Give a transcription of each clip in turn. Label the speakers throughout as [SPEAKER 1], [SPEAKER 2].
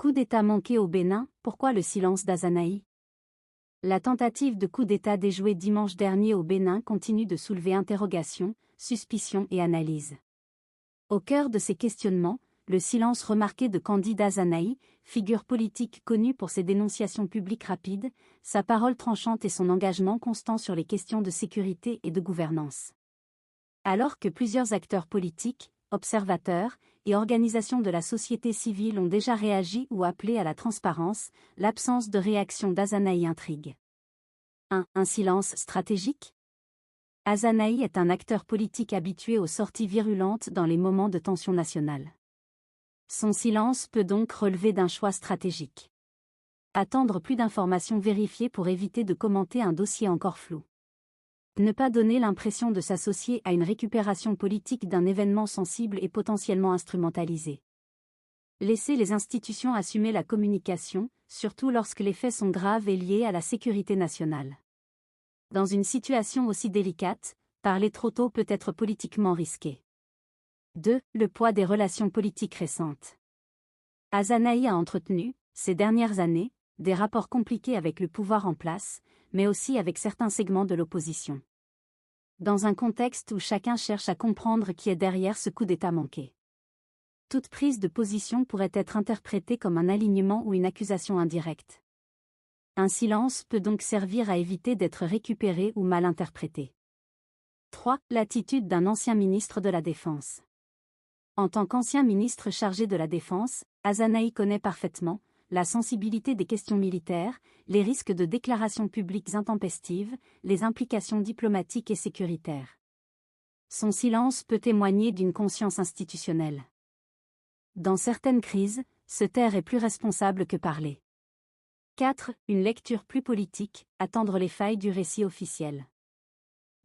[SPEAKER 1] Coup d'État manqué au Bénin, pourquoi le silence d'Azanaï? La tentative de coup d'État déjouée dimanche dernier au Bénin continue de soulever interrogations, suspicions et analyses. Au cœur de ces questionnements, le silence remarqué de Candide Azanaï, figure politique connue pour ses dénonciations publiques rapides, sa parole tranchante et son engagement constant sur les questions de sécurité et de gouvernance. Alors que plusieurs acteurs politiques, observateurs et organisations de la société civile ont déjà réagi ou appelé à la transparence, l'absence de réaction d'Azanaï intrigue. 1. Un silence stratégique? Azanaï est un acteur politique habitué aux sorties virulentes dans les moments de tension nationale. Son silence peut donc relever d'un choix stratégique. Attendre plus d'informations vérifiées pour éviter de commenter un dossier encore flou. Ne pas donner l'impression de s'associer à une récupération politique d'un événement sensible et potentiellement instrumentalisé. Laisser les institutions assumer la communication, surtout lorsque les faits sont graves et liés à la sécurité nationale. Dans une situation aussi délicate, parler trop tôt peut être politiquement risqué. 2. Le poids des relations politiques récentes. Azanaï a entretenu, ces dernières années, des rapports compliqués avec le pouvoir en place, mais aussi avec certains segments de l'opposition. Dans un contexte où chacun cherche à comprendre qui est derrière ce coup d'État manqué. Toute prise de position pourrait être interprétée comme un alignement ou une accusation indirecte. Un silence peut donc servir à éviter d'être récupéré ou mal interprété. 3. L'attitude d'un ancien ministre de la Défense. En tant qu'ancien ministre chargé de la Défense, Azanaï connaît parfaitement la sensibilité des questions militaires, les risques de déclarations publiques intempestives, les implications diplomatiques et sécuritaires. Son silence peut témoigner d'une conscience institutionnelle. Dans certaines crises, se taire est plus responsable que parler. 4. Une lecture plus politique, attendre les failles du récit officiel.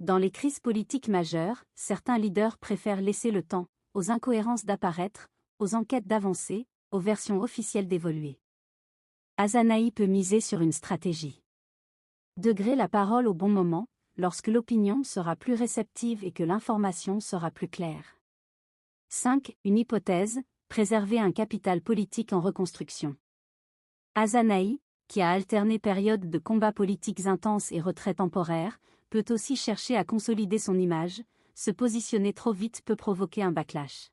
[SPEAKER 1] Dans les crises politiques majeures, certains leaders préfèrent laisser le temps aux incohérences d'apparaître, aux enquêtes d'avancer, aux versions officielles d'évoluer. Azanaï peut miser sur une stratégie. Gré la parole au bon moment, lorsque l'opinion sera plus réceptive et que l'information sera plus claire. 5. Une hypothèse, préserver un capital politique en reconstruction. Azanaï, qui a alterné périodes de combats politiques intenses et retraits temporaires, peut aussi chercher à consolider son image. Se positionner trop vite peut provoquer un backlash.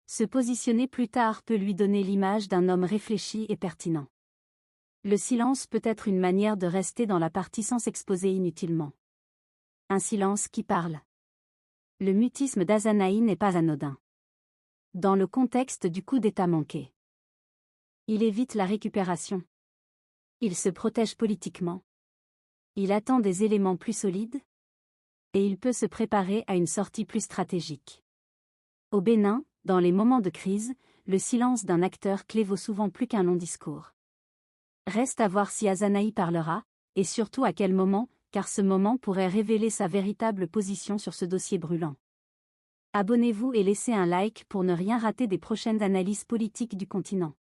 [SPEAKER 1] Se positionner plus tard peut lui donner l'image d'un homme réfléchi et pertinent. Le silence peut être une manière de rester dans la partie sans s'exposer inutilement. Un silence qui parle. Le mutisme d'Azanaï n'est pas anodin. Dans le contexte du coup d'État manqué, il évite la récupération. Il se protège politiquement. Il attend des éléments plus solides. Et il peut se préparer à une sortie plus stratégique. Au Bénin, dans les moments de crise, le silence d'un acteur clé vaut souvent plus qu'un long discours. Reste à voir si Azanaï parlera, et surtout à quel moment, car ce moment pourrait révéler sa véritable position sur ce dossier brûlant. Abonnez-vous et laissez un like pour ne rien rater des prochaines analyses politiques du continent.